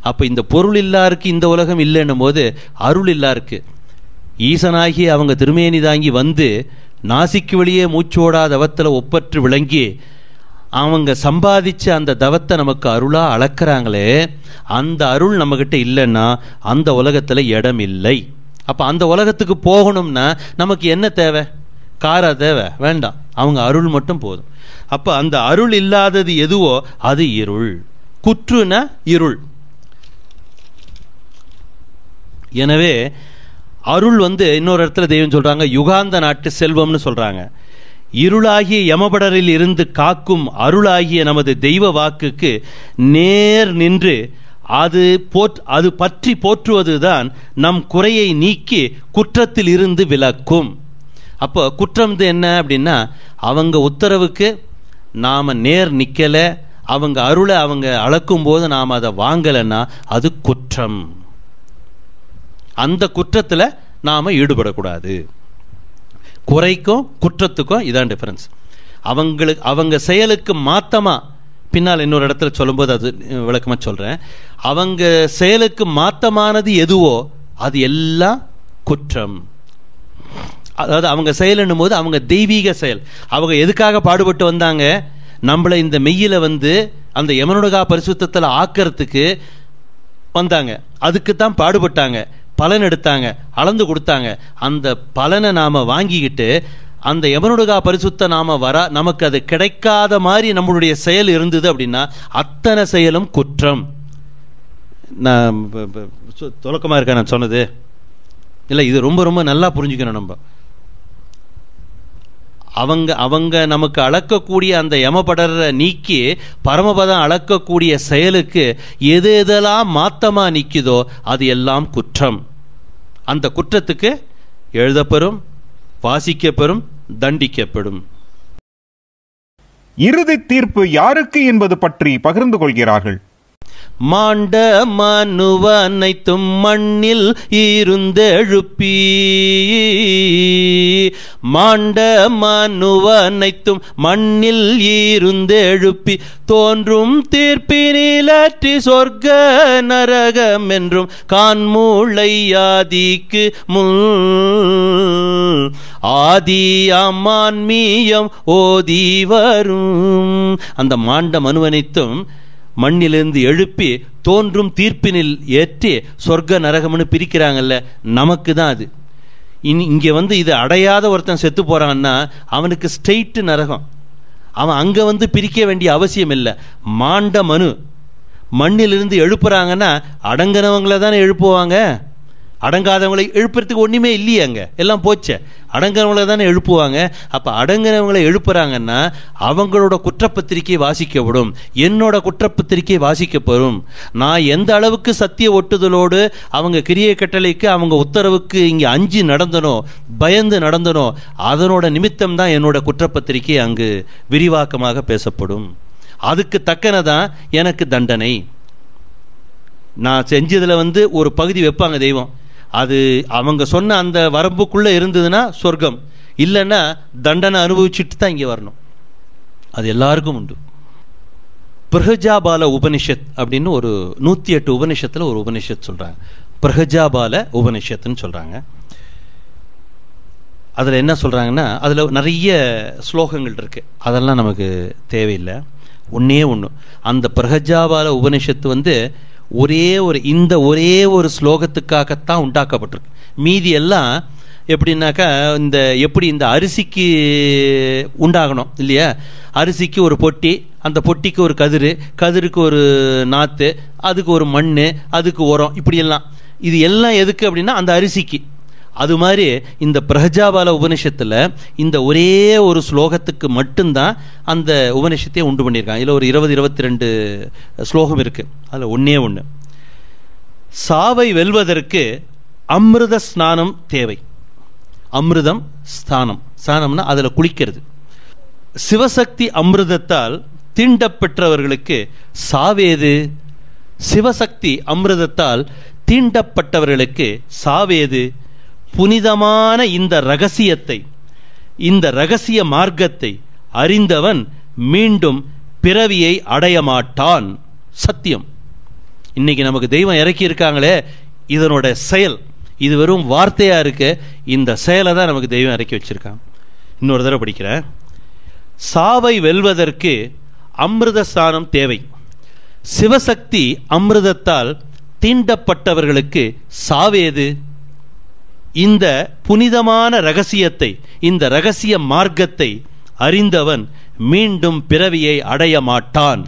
அப்போ இந்த பொருள் இல்லாருக்கு இந்த உலகம் இல்லைன்னும் போது அருள் இல்லாருக்கு ஈசனாகி அவங்க திருமேனி தாங்கி நாசிக்கு வெளியே மூச்சோடா தவத்தில் ஒப்பற்று விளங்கி அவங்க சம்பாதிச்ச அந்த தவத்தை நமக்கு அருளாக அளக்கிறாங்களே, அந்த அருள் நம்மக்கிட்ட இல்லைன்னா அந்த உலகத்தில் இடம் இல்லை. அப்போ அந்த உலகத்துக்கு போகணும்னா நமக்கு என்ன தேவை? காரா தேவை? வேண்டாம், அவங்க அருள் மட்டும் போதும். அப்போ அந்த அருள் இல்லாதது எதுவோ அது இருள். குற்றுன இருள். எனவே அருள் இன்னொரு இடத்துல தெய்வம் சொல்றாங்க, யுகாந்த நாட்டு செல்வம்னு சொல்றாங்க. இருளாகிய யமபடரில் இருந்து காக்கும் அருளாகிய நமது தெய்வ வாக்குக்கு நேர் நின்று அது பற்றி போற்றுவதுதான் நம் குறையை நீக்கி குற்றத்தில் இருந்து விலக்கும். அப்போ குற்றம் என்ன அப்படின்னா, அவங்க உத்தரவுக்கு நாம் நேர் நிற்கலை, அவங்க அருளை அவங்க அளக்கும் போது நாம் அதை வாங்கலைன்னா அது குற்றம். அந்த குற்றத்தில் நாம் ஈடுபடக்கூடாது. குறைக்கும் குற்றத்துக்கும் இதான் டிஃபரன்ஸ். அவங்க செயலுக்கு மாத்தமா, பின்னால் இன்னொரு இடத்துல சொல்லும்போது அது விளக்கமாக சொல்கிறேன், அவங்க செயலுக்கு மாத்தமானது எதுவோ அது எல்லாம் குற்றம். அதாவது அவங்க செயல்னும் போது அவங்க தெய்வீக செயல். அவங்க எதுக்காக பாடுபட்டு வந்தாங்க? நம்மளை இந்த மெய்யில அந்த யமனுடகா பரிசுத்தத்தில் ஆக்கிறதுக்கு வந்தாங்க. அதுக்கு தான் பாடுபட்டாங்க, பலன் எடுத்தாங்க, அளந்து கொடுத்தாங்க. அந்த பலனை நாம வாங்கிக்கிட்டு அந்த யமனுடகா பரிசுத்த நமக்கு அது கிடைக்காத மாதிரி நம்மளுடைய செயல் இருந்தது அப்படின்னா அத்தனை செயலும் குற்றம். நான் துலக்கமா இருக்கா நான் சொன்னது இல்லை? இது ரொம்ப ரொம்ப நல்லா புரிஞ்சுக்கணும். நம்ம அவங்க நமக்கு அளக்கக்கூடிய அந்த யமபடரை நீக்கி பரமபதம் அளக்கக்கூடிய செயலுக்கு எது எதெல்லாம் மாத்தமா நிற்குதோ அது எல்லாம் குற்றம். அந்த குற்றத்துக்கு எழுதப்பெறும், வாசிக்கப்பெறும், தண்டிக்கப்படும். இறுதி தீர்ப்பு யாருக்கு என்பது பற்றி பகிர்ந்து கொள்கிறார்கள். மாண்ட மனுவ அனைத்தும் மண்ணில் இருந்தெழுப்பி, மாண்ட மனுவ அனைத்தும் மண்ணில் இருந்தெழுப்பி தோன்றும் தீர்ப்பினிலற்றி சொர்க்க நரகம் என்றும் கான்மூளையாதிக்கு முன் ஆதி அம்மான்மீயம் ஓதி வரும். அந்த மாண்ட மனுவனைத்தும் மண்ணிலிருந்து எழுப்பி தோன்றும் தீர்ப்பினில் ஏற்றி சொர்க்க நரகம்னு பிரிக்கிறாங்கல்ல, நமக்கு தான் அது. இங்கே இது அடையாத ஒருத்தன் செத்து போறான்னா அவனுக்கு ஸ்ட்ரெயிட் நரகம். அவன் அங்கே பிரிக்க வேண்டிய அவசியம் இல்லை. மாண்ட மனு மண்ணிலிருந்து எழுப்புறாங்கன்னா அடங்கினவங்களை தானே எழுப்புவாங்க. அடங்காதவங்களை எழுப்புறதுக்கு ஒன்றுமே இல்லையே, அங்கே எல்லாம் போச்சே. அடங்கினவங்களை தானே எழுப்புவாங்க. அப்போ அடங்கினவங்களை எழுப்புறாங்கன்னா அவங்களோட குற்றப்பத்திரிக்கை வாசிக்கப்படும், என்னோட குற்றப்பத்திரிக்கை வாசிக்கப்படும். நான் எந்த அளவுக்கு சத்திய ஒட்டுதலோடு அவங்க கிரிய கட்டளைக்கு அவங்க உத்தரவுக்கு இங்கே அஞ்சு நடந்தனோ, பயந்து நடந்தனோ, அதனோட நிமித்தம் தான் என்னோட குற்றப்பத்திரிக்கை அங்கு விரிவாக்கமாக பேசப்படும். அதுக்கு தக்கனதான் எனக்கு தண்டனை. நான் செஞ்சதில் ஒரு பகுதி வைப்பாங்க தெய்வம். அது அவங்க சொன்ன அந்த வரம்புக்குள்ளே இருந்ததுன்னா சொர்க்கம், இல்லைன்னா தண்டனை அனுபவிச்சுட்டு தான் இங்கே வரணும். அது எல்லாருக்கும் உண்டு. பிரஹஜாபால உபனிஷத் அப்படின்னு ஒரு 108 உபனிஷத்தில் ஒரு உபனிஷத் சொல்கிறாங்க. பிரஹஜாபால உபனிஷத்துன்னு சொல்கிறாங்க. அதில் என்ன சொல்கிறாங்கன்னா, அதில் நிறைய ஸ்லோகங்கள் இருக்குது, அதெல்லாம் நமக்கு தேவையில்லை. ஒன்றே ஒன்று, அந்த பிரஹஜாபால உபனிஷத்து ஒரே ஒரு ஸ்லோகத்துக்காகத்தான் உண்டாக்கப்பட்டிருக்கு. மீதி எல்லாம் எப்படின்னாக்கா, எப்படி இந்த அரிசிக்கு உண்டாகணும் இல்லையா, அரிசிக்கு ஒரு பொட்டி, அந்த பொட்டிக்கு ஒரு கதிருக்கு ஒரு நாற்று, அதுக்கு ஒரு மண், அதுக்கு உரம், இப்படியெல்லாம். இது எல்லாம் எதுக்கு அப்படின்னா அந்த அரிசிக்கு. அது மாதிரி இந்த பிரஹஜாபால உபனிஷத்தில் இந்த ஒரே ஒரு ஸ்லோகத்துக்கு மட்டும்தான் அந்த உபனிஷத்தையே உண்டு பண்ணியிருக்காங்க. இதில் ஒரு 20-22 ஸ்லோகம் இருக்குது. அதில் ஒன்று, சாவை வெல்வதற்கு அமிர்த ஸ்நானம் தேவை. அமிர்தம் ஸ்நானம், ஸ்நானம்னா அதில் குளிக்கிறது. சிவசக்தி அமிர்தத்தால் தீண்டப்பெற்றவர்களுக்கு சாவேது. சிவசக்தி அமிர்தத்தால் தீண்டப்பட்டவர்களுக்கு சாவேது. புனிதமான இந்த ரகசியத்தை, இந்த ரகசிய மார்க்கத்தை அறிந்தவன் மீண்டும் பிறவியை அடைய மாட்டான். சத்தியம். இன்னைக்கு நமக்கு தெய்வம் இறக்கி இருக்காங்களே, இதனோட செயல், இது வெறும் வார்த்தையா இருக்கு, இந்த செயலை தான் நமக்கு தெய்வம் இறக்கி வச்சிருக்கான். இன்னொரு தடவை படிக்கிறேன். சாவை வெல்வதற்கு அமிர்த ஸ்நானம் தேவை. சிவசக்தி அமிர்தத்தால் தீண்டப்பட்டவர்களுக்கு சாவேது. இந்த புனிதமான ரகசியத்தை, இந்த ரகசிய மார்க்கத்தை அறிந்தவன் மீண்டும் பிறவியை அடைய மாட்டான்.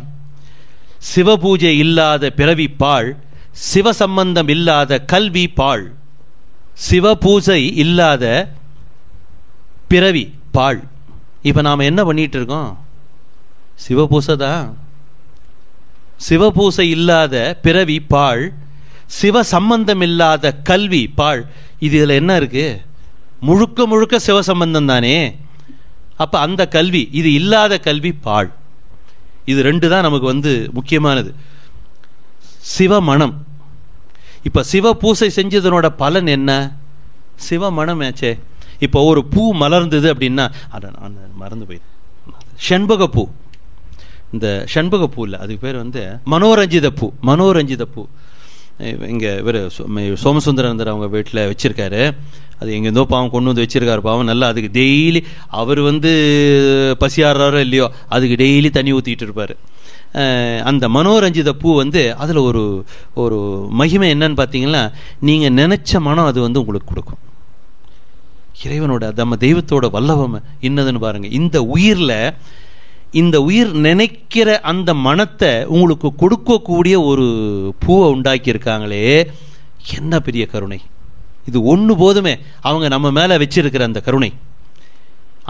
சிவபூஜை இல்லாத பிறவி பாழ், சிவசம்பந்தம் இல்லாத கல்வி பாழ். சிவபூஜை இல்லாத பிறவி பாழ். இப்போ நாம் என்ன பண்ணிட்டு இருக்கோம்? சிவபூசை தான். சிவபூசை இல்லாத பிறவி பாழ், சிவ சம்பந்தம் இல்லாத கல்வி பாழ். இதில் என்ன இருக்கு? முழுக்க முழுக்க சிவசம்பந்தம் தானே. அப்போ அந்த கல்வி, இது இல்லாத கல்வி பாழ். இது ரெண்டு தான் நமக்கு முக்கியமானது. சிவமணம். இப்போ சிவ பூசை செஞ்சதனோட பலன் என்ன? சிவமணம் ஆச்சே. இப்போ ஒரு பூ மலர்ந்தது அப்படின்னா, அதை நான் மறந்து போய், செண்பகப்பூ. இந்த செண்பகப்பூ இல்லை, அதுக்கு பேர் மனோரஞ்சித பூ. மனோரஞ்சித பூ இங்கே இவர் சோமசுந்தரந்தர் அவங்க வீட்டில் வச்சுருக்காரு. அது எங்கேருந்தோ பாவம் கொண்டு வந்து வச்சுருக்காரு. பாவம் நல்லா அதுக்கு டெய்லி அவர் பசியாடுறாரோ இல்லையோ அதுக்கு டெய்லி தண்ணி ஊற்றிட்டு இருப்பார். அந்த மனோரஞ்சித பூ அதில் ஒரு மகிமை என்னன்னு பார்த்தீங்கன்னா, நீங்கள் நினச்ச மனம் அது உங்களுக்கு கொடுக்கும். இறைவனோட நம்ம தெய்வத்தோட வல்லவம் என்னதுன்னு பாருங்கள். இந்த உயிர் நினைக்கிற அந்த மனத்தை உங்களுக்கு கொடுக்கக்கூடிய ஒரு பூவை உண்டாக்கியிருக்காங்களே, என்ன பெரிய கருணை! இது ஒன்று போதுமே அவங்க நம்ம மேலே வச்சிருக்கிற அந்த கருணை.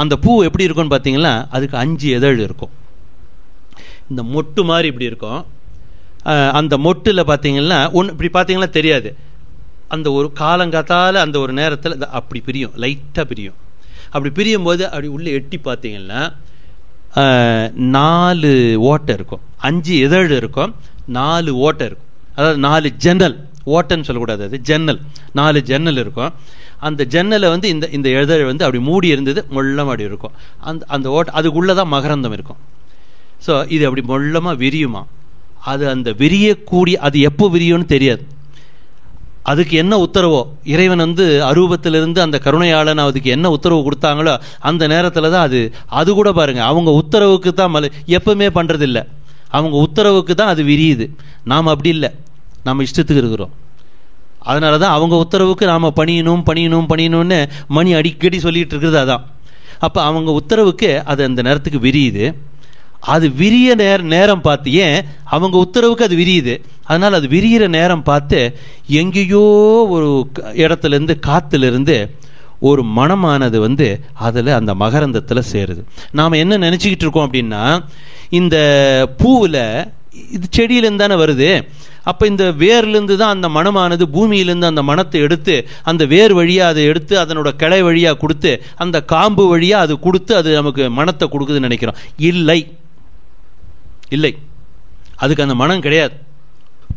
அந்த பூ எப்படி இருக்கும்னு பார்த்தீங்கன்னா, அதுக்கு 5 இதழ் இருக்கும். இந்த மொட்டு மாதிரி இப்படி இருக்கும். அந்த மொட்டில் பார்த்தீங்கன்னா இப்படி பார்த்தீங்கன்னா தெரியாது. அந்த ஒரு காலங்காத்தால் அந்த ஒரு நேரத்தில் அப்படி பிரியும், லைட்டாக பிரியும். அப்படி பிரியும் போது அப்படி உள்ளே எட்டி பார்த்தீங்கன்னா 4 ஓட்டை இருக்கும். 5 இதழ் இருக்கும், 4 ஓட்டை இருக்கும். அதாவது 4 ஜன்னல். ஓட்டைன்னு சொல்லக்கூடாது, அது ஜன்னல். 4 ஜன்னல் இருக்கும். அந்த ஜன்னலை இந்த இதழ் அப்படி மூடி இருந்தது, மொள்ளமாக அப்படி இருக்கும். அந்த ஓட்டை அதுக்குள்ளே தான் மகரந்தம் இருக்கும். ஸோ இது அப்படி மொள்ளமாக விரியுமா. அது அந்த விரியக்கூடிய, அது எப்போ விரியும்னு தெரியாது. அதுக்கு என்ன உத்தரவோ, இறைவன் அரூபத்திலிருந்து அந்த கருணையாளன் அதுக்கு என்ன உத்தரவு கொடுத்தாங்களோ அந்த நேரத்தில் தான் அது கூட பாருங்கள், அவங்க உத்தரவுக்கு தான் எப்பவுமே பண்ணுறதில்ல. அவங்க உத்தரவுக்கு தான் அது விரியுது. நாம் அப்படி இல்லை, நாம் இஷ்டத்துக்கு இருக்கிறோம். அதனால தான் அவங்க உத்தரவுக்கு நாம் பணியணும்னு மணி அடிக்கடி சொல்லிகிட்டு இருக்கிறது அதான். அப்போ அவங்க உத்தரவுக்கு அது அந்த நேரத்துக்கு விரியுது. அது விரிய நேரம் பார்த்து, ஏன் அவங்க உத்தரவுக்கு அது விரியுது, அதனால் அது விரிகிற நேரம் பார்த்து எங்கேயோ ஒரு இடத்துலேருந்து காற்றுலேருந்து ஒரு மனமானது அதில் அந்த மகரந்தத்தில் சேருது. நாம் என்ன நினச்சிக்கிட்டு இருக்கோம் அப்படின்னா, இந்த பூவில் இது செடியிலேருந்து தானே வருது. அப்போ இந்த வேர்லேருந்து தான் அந்த மனமானது பூமியிலேருந்து அந்த மனத்தை எடுத்து அந்த வேர் வழியாக அதை எடுத்து அதனோட கிளை வழியாக கொடுத்து அந்த காம்பு வழியாக அது கொடுத்து அது நமக்கு மனத்தை கொடுக்குதுன்னு நினைக்கிறோம். இல்லை, அதுக்கு அந்த மனம் கிடையாது.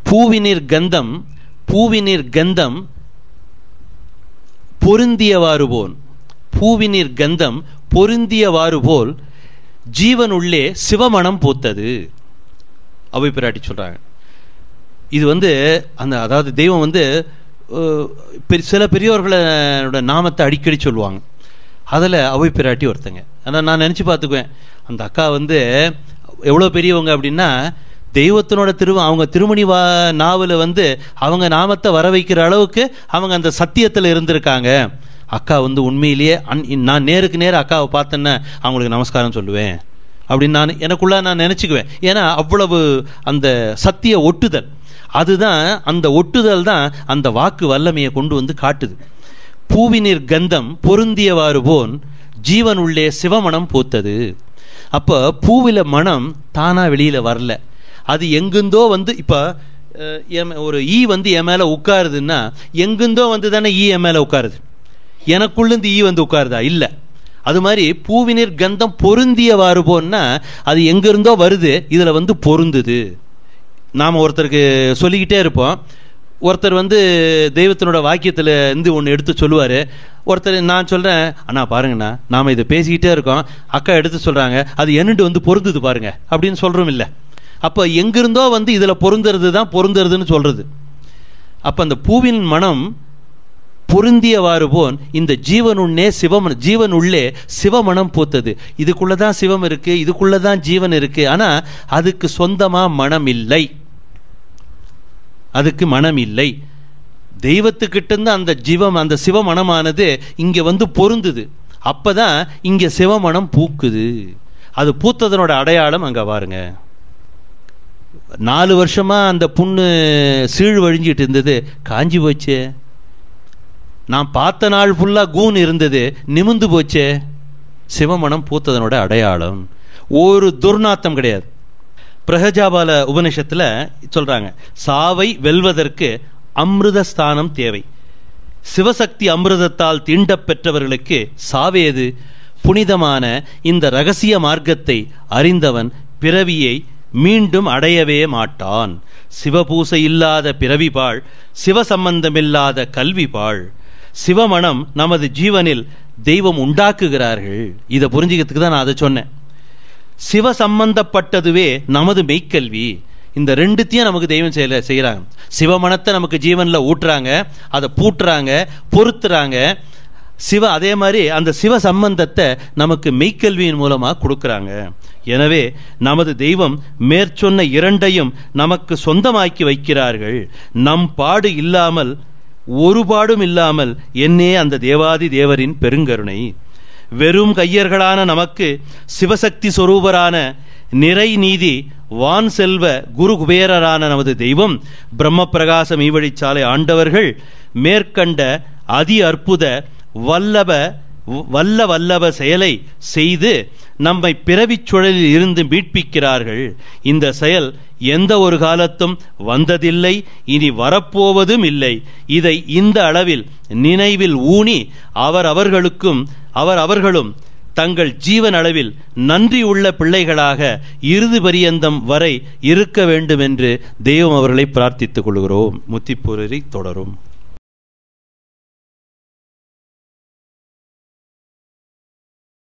பூவினிற் கந்தம் பொருந்தியவாறு போல் ஜீவனுள்ளே சிவமணம் பூத்தது. அவை பிராட்டி சொல்றாங்க. இது அதாவது தெய்வம் சில பெரியோர்களோட நாமத்தை அடிக்கடி சொல்லுவாங்க. அதில் அவை பிராட்டி ஒருத்தங்க. ஆனால் நான் நினச்சி பார்த்துக்குவேன், அந்த அக்கா எவ்வளோ பெரியவங்க அப்படின்னா, தெய்வத்தினோட அவங்க திருமணி நாவில் அவங்க நாமத்தை வர வைக்கிற அளவுக்கு அவங்க அந்த சத்தியத்தில் இருந்திருக்காங்க. அக்கா உண்மையிலேயே நான் நேருக்கு நேரம் அக்காவை பார்த்தேன்னா அவங்களுக்கு நமஸ்காரம் சொல்லுவேன் அப்படின்னு எனக்குள்ள நான் நினச்சிக்குவேன். ஏன்னா அவ்வளவு அந்த சத்திய ஒட்டுதல், அதுதான் அந்த ஒட்டுதல் தான் அந்த வாக்கு வல்லமையை கொண்டு காட்டுது. பூவினிற் கந்தம் பொருந்தியவாறு போன் ஜீவன் உள்ளே சிவமணம் பூத்தது. அப்போ பூவில் மனம் தானாக வெளியில் வரல, அது எங்குந்தோ இப்போ ஒரு ஈ என் மேலே உட்காருதுன்னா எங்குந்தோ தானே ஈ என் மேலே உட்காருது, எனக்குள்ளேருந்து ஈ உட்காருதா? இல்லை. அது மாதிரி பூவினிற் கந்தம் பொருந்தியவாறு போன்னா அது எங்கிருந்தோ வருது, இதில் பொருந்துது. நாம் ஒருத்தருக்கு சொல்லிக்கிட்டே இருப்போம். ஒருத்தர் தெய்வத்தினோட வாக்கியத்தில் ஒன்று எடுத்து சொல்லுவார். ஒருத்தர் நான் சொல்கிறேன், அண்ணா பாருங்கண்ணா நாம் இதை பேசிக்கிட்டே இருக்கோம், அக்கா எடுத்து சொல்கிறாங்க, அது என்னட்டு பொருந்துது பாருங்க அப்படின்னு சொல்கிறோம். இல்லை, அப்போ எங்கிருந்தோ இதில் பொருந்துறதுன்னு சொல்கிறது. அப்போ அந்த பூவின் மனம் பொருந்தியவாறு போன் இந்த ஜீவனுள்ளே சிவமணம் பூத்தது. இதுக்குள்ளே தான் சிவம் இருக்குது, இதுக்குள்ளே தான் ஜீவன் இருக்குது. ஆனால் அதுக்கு சொந்தமாக மனம் இல்லை, அதுக்கு மனம் இல்லை. தெய்வத்துக்கிட்ட அந்த சிவமனமானது இங்கே பொருந்துது. அப்பதான் இங்கே சிவமனம் பூக்குது. அது பூத்ததனோட அடையாளம் அங்கே பாருங்க. 4 வருஷமா அந்த புண்ணு சீழ் வழிஞ்சிட்டு இருந்தது, காஞ்சி போச்சே. நான் பார்த்த நாள் ஃபுல்லாக கூன் இருந்தது, நிமிந்து போச்சே. சிவமணம் பூத்ததனோட அடையாளம். ஒரு துர்நாத்தம் கிடையாது. பிரகஜாபால உபநிஷத்தில் சொல்றாங்க, சாவை வெல்வதற்கு அமிர்தஸ்தானம் தேவை. சிவசக்தி அமிர்தத்தால் தீண்டப் பெற்றவர்களுக்கு சாவேது. புனிதமான இந்த ரகசிய மார்க்கத்தை அறிந்தவன் பிறவியை மீண்டும் அடையவே மாட்டான். சிவபூசை இல்லாத பிறவிபாள், சிவசம்பந்தமில்லாத கல்விபாள். சிவமணம் நமது ஜீவனில் தெய்வம் உண்டாக்குகிறார்கள். இதை புரிஞ்சுக்கிறதுக்கு தான் நான் அதை சொன்னேன். சிவ சம்பந்தப்பட்டதுவே நமது மெய்க்கல்வி. இந்த ரெண்டுத்தையும் நமக்கு தெய்வம் செய்யறாங்க. சிவமணத்தை நமக்கு ஜீவனில் ஊட்டுறாங்க, அதை பூட்டுறாங்க, பொறுத்துறாங்க. அதே மாதிரி அந்த சிவ சம்பந்தத்தை நமக்கு மெய்க்கல்வியின் மூலமாக கொடுக்குறாங்க. எனவே நமது தெய்வம் மேற்சொன்ன இரண்டையும் நமக்கு சொந்தமாக்கி வைக்கிறார்கள். நம் பாடு இல்லாமல், ஒரு பாடும் இல்லாமல் என்னே அந்த தேவாதி தேவரின் பெருங்கருணை. வெறும் கையர்களான நமக்கு சிவசக்தி சொரூபரான நிறை நீதி வான் செல்வ குரு குபேரரான நமது தெய்வம் பிரம்ம பிரகாச மெய்வழிச்சாலை ஆண்டவர்கள் மேற்கண்ட அதி அற்புத வல்லப செயலை செய்து நம்மை பிறவிச் சுழலில் இருந்து மீட்பிக்கிறார்கள். இந்த செயல் எந்த ஒரு காலத்தும் வந்ததில்லை, இனி வரப்போவதும் இல்லை. இதை இந்த அளவில் நினைவில் ஊனி அவர்களும் தங்கள் ஜீவன் அளவில் நன்றி உள்ள பிள்ளைகளாக இறுதி பரியந்தம் வரை இருக்க வேண்டும் என்று தெய்வம் அவர்களை பிரார்த்தித்துக் கொள்கிறோம். முத்திப்பூரரை தொடரும்.